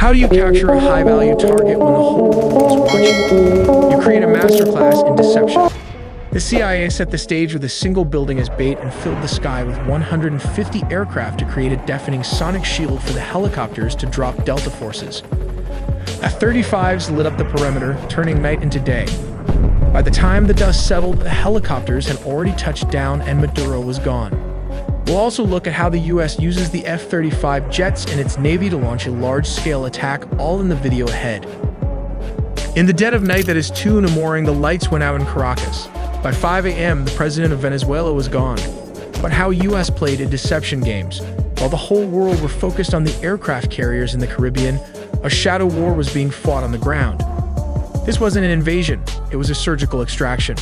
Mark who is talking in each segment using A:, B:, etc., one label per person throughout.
A: How do you capture a high-value target when the whole world is watching? You create a masterclass in deception. The CIA set the stage with a single building as bait and filled the sky with 150 aircraft to create a deafening sonic shield for the helicopters to drop Delta forces. F-35s lit up the perimeter, turning night into day. By the time the dust settled, the helicopters had already touched down and Maduro was gone. We'll also look at how the US uses the F-35 jets and its Navy to launch a large-scale attack, all in the video ahead. In the dead of night that is 2 in the morning, the lights went out in Caracas. By 5 a.m., the president of Venezuela was gone. But how US played in deception games. While the whole world were focused on the aircraft carriers in the Caribbean, a shadow war was being fought on the ground. This wasn't an invasion, it was a surgical extraction.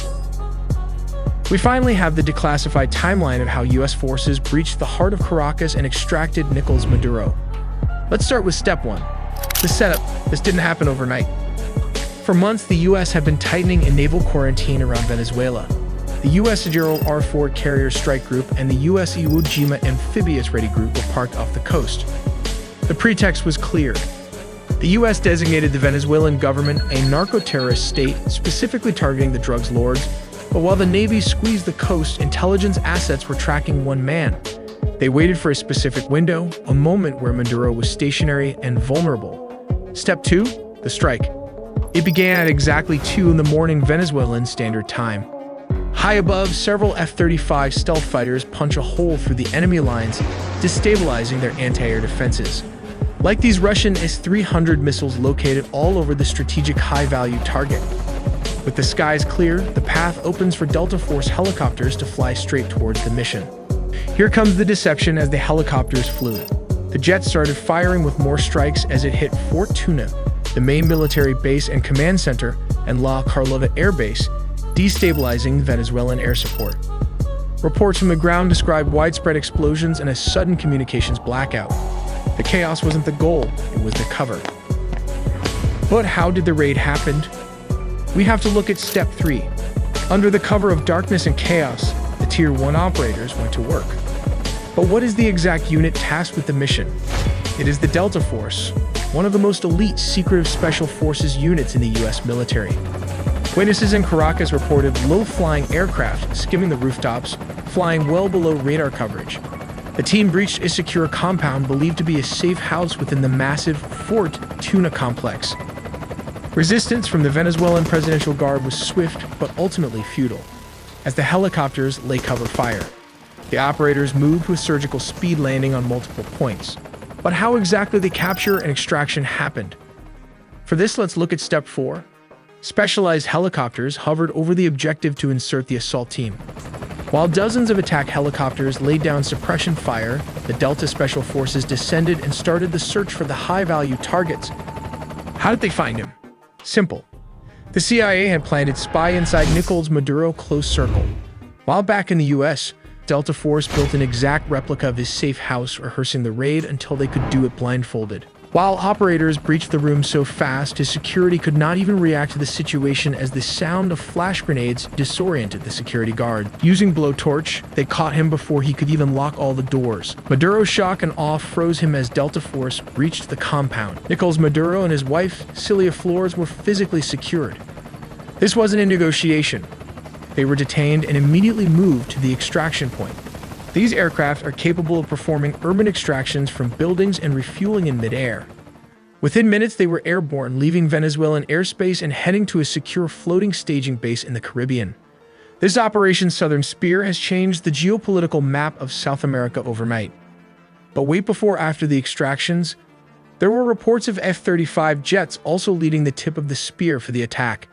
A: We finally have the declassified timeline of how US forces breached the heart of Caracas and extracted Nicolas Maduro. Let's start with step 1. The setup. This didn't happen overnight. For months, the US had been tightening a naval quarantine around Venezuela. The US Gerald R. Ford Carrier Strike Group and the US Iwo Jima Amphibious Ready Group were parked off the coast. The pretext was clear. The US designated the Venezuelan government a narco-terrorist state, specifically targeting the drugs lords, but while the Navy squeezed the coast, intelligence assets were tracking one man. They waited for a specific window, a moment where Maduro was stationary and vulnerable. Step 2. The strike. It began at exactly 2 in the morning Venezuelan Standard Time. High above, several F-35 stealth fighters punch a hole through the enemy lines, destabilizing their anti-air defenses. Like these Russian S-300 missiles located all over the strategic high-value target. With the skies clear, the path opens for Delta Force helicopters to fly straight towards the mission. Here comes the deception as the helicopters flew. The jets started firing with more strikes as it hit Fort Tuna, the main military base and command center, and La Carlota Air Base, destabilizing Venezuelan air support. Reports from the ground describe widespread explosions and a sudden communications blackout. The chaos wasn't the goal, it was the cover. But how did the raid happen? We have to look at step 3. Under the cover of darkness and chaos, the Tier 1 operators went to work. But what is the exact unit tasked with the mission? It is the Delta Force, one of the most elite secretive special forces units in the US military. Witnesses in Caracas reported low-flying aircraft skimming the rooftops, flying well below radar coverage. The team breached a secure compound believed to be a safe house within the massive Fort Tuna complex. Resistance from the Venezuelan Presidential Guard was swift but ultimately futile, as the helicopters lay cover fire. The operators moved with surgical speed, landing on multiple points. But how exactly the capture and extraction happened? For this, let's look at step 4. Specialized helicopters hovered over the objective to insert the assault team. While dozens of attack helicopters laid down suppression fire, the Delta Special Forces descended and started the search for the high-value targets. How did they find him? Simple. The CIA had planted spy inside Nicolas Maduro close circle. While back in the US, Delta Force built an exact replica of his safe house, rehearsing the raid until they could do it blindfolded. While operators breached the room so fast, his security could not even react to the situation as the sound of flash grenades disoriented the security guard. Using blowtorch, they caught him before he could even lock all the doors. Maduro's shock and awe froze him as Delta Force breached the compound. Nicolas Maduro and his wife, Celia Flores, were physically secured. This wasn't a negotiation. They were detained and immediately moved to the extraction point. These aircraft are capable of performing urban extractions from buildings and refueling in midair. Within minutes, they were airborne, leaving Venezuelan airspace and heading to a secure floating staging base in the Caribbean. This Operation Southern Spear has changed the geopolitical map of South America overnight. But wait, before after the extractions, there were reports of F-35 jets also leading the tip of the spear for the attack.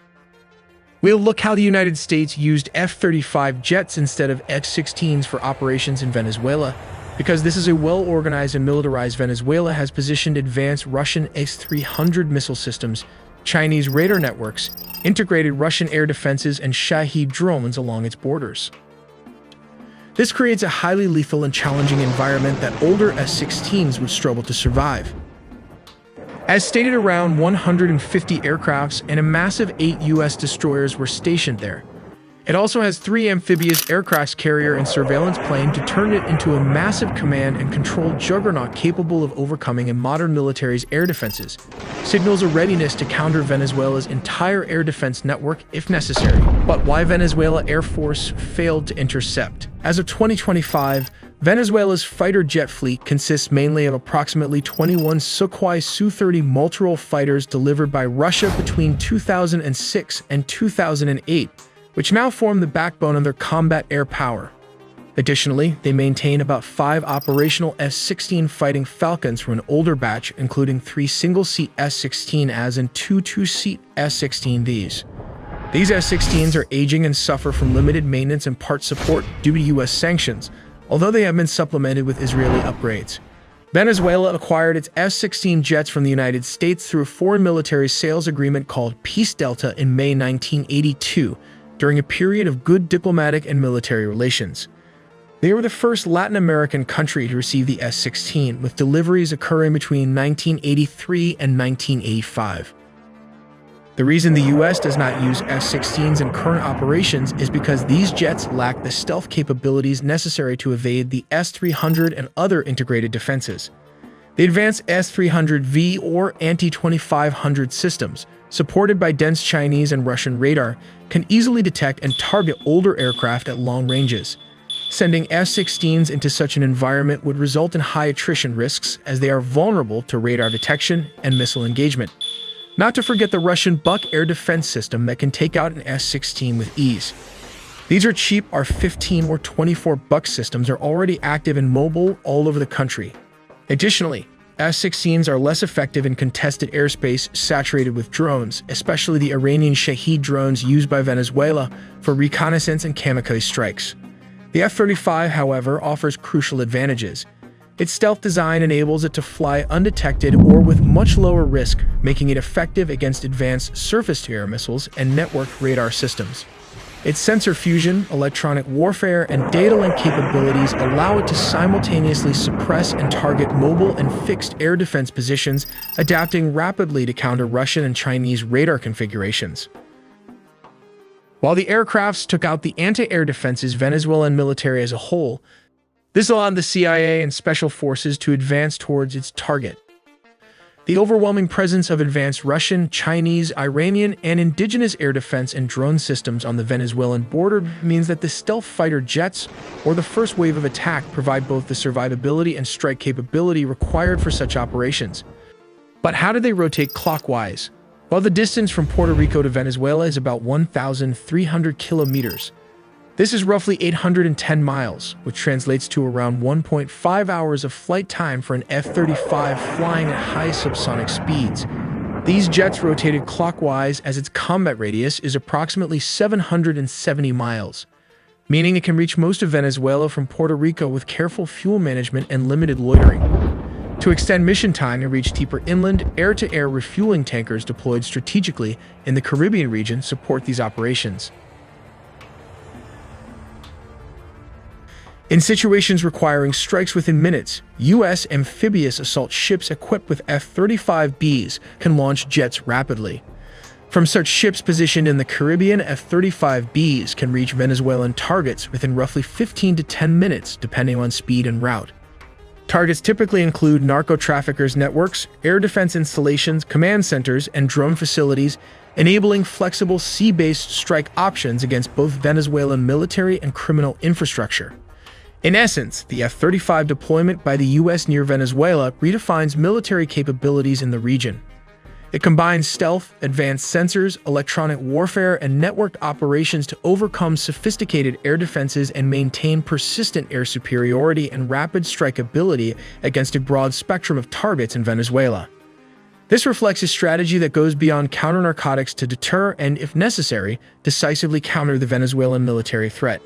A: We'll look how the United States used F-35 jets instead of F-16s for operations in Venezuela, because this is a well-organized and militarized Venezuela has positioned advanced Russian S-300 missile systems, Chinese radar networks, integrated Russian air defenses, and Shahed drones along its borders. This creates a highly lethal and challenging environment that older S-16s would struggle to survive. As stated, around 150 aircrafts and a massive 8 U.S. destroyers were stationed there. It also has 3 amphibious aircraft carrier and surveillance plane to turn it into a massive command and control juggernaut capable of overcoming a modern military's air defenses, signals a readiness to counter Venezuela's entire air defense network if necessary. But why Venezuela Air Force failed to intercept? As of 2025, Venezuela's fighter jet fleet consists mainly of approximately 21 Sukhoi Su-30 multirole fighters delivered by Russia between 2006 and 2008, which now form the backbone of their combat air power. Additionally, they maintain about 5 operational S-16 Fighting Falcons from an older batch, including 3 single-seat S-16As and 2 two-seat S-16Vs. These S-16s are aging and suffer from limited maintenance and part support due to U.S. sanctions, although they have been supplemented with Israeli upgrades. Venezuela acquired its F-16 jets from the United States through a foreign military sales agreement called Peace Delta in May 1982, during a period of good diplomatic and military relations. They were the first Latin American country to receive the S-16, with deliveries occurring between 1983 and 1985. The reason the U.S. does not use S-16s in current operations is because these jets lack the stealth capabilities necessary to evade the S-300 and other integrated defenses. The advanced S-300V or anti-2500 systems, supported by dense Chinese and Russian radar, can easily detect and target older aircraft at long ranges. Sending F-16s into such an environment would result in high attrition risks as they are vulnerable to radar detection and missile engagement. Not to forget the Russian Buk air defense system that can take out an S-16 with ease. These are cheap R-15 or 24 Buk systems are already active and mobile all over the country. Additionally, S-16s are less effective in contested airspace saturated with drones, especially the Iranian Shahed drones used by Venezuela for reconnaissance and kamikaze strikes. The F-35, however, offers crucial advantages. Its stealth design enables it to fly undetected or with much lower risk, making it effective against advanced surface-to-air missiles and networked radar systems. Its sensor fusion, electronic warfare, and data link capabilities allow it to simultaneously suppress and target mobile and fixed air defense positions, adapting rapidly to counter Russian and Chinese radar configurations. While the aircrafts took out the anti-air defenses Venezuelan military as a whole, this allowed the CIA and special forces to advance towards its target. The overwhelming presence of advanced Russian, Chinese, Iranian, and indigenous air defense and drone systems on the Venezuelan border means that the stealth fighter jets, or the first wave of attack, provide both the survivability and strike capability required for such operations. But how do they rotate clockwise? Well, the distance from Puerto Rico to Venezuela is about 1,300 kilometers. This is roughly 810 miles, which translates to around 1.5 hours of flight time for an F-35 flying at high subsonic speeds. These jets rotated clockwise as its combat radius is approximately 770 miles, meaning it can reach most of Venezuela from Puerto Rico with careful fuel management and limited loitering. To extend mission time and reach deeper inland, air-to-air refueling tankers deployed strategically in the Caribbean region support these operations. In situations requiring strikes within minutes, U.S. amphibious assault ships equipped with F-35Bs can launch jets rapidly. From such ships positioned in the Caribbean, F-35Bs can reach Venezuelan targets within roughly 15 to 10 minutes, depending on speed and route. Targets typically include narco-traffickers' networks, air defense installations, command centers, and drone facilities, enabling flexible sea-based strike options against both Venezuelan military and criminal infrastructure. In essence, the F-35 deployment by the U.S. near Venezuela redefines military capabilities in the region. It combines stealth, advanced sensors, electronic warfare, and networked operations to overcome sophisticated air defenses and maintain persistent air superiority and rapid strikeability against a broad spectrum of targets in Venezuela. This reflects a strategy that goes beyond counter-narcotics to deter and, if necessary, decisively counter the Venezuelan military threat.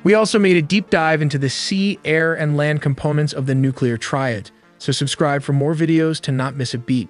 A: We also made a deep dive into the sea, air, and land components of the nuclear triad, so subscribe for more videos to not miss a beat.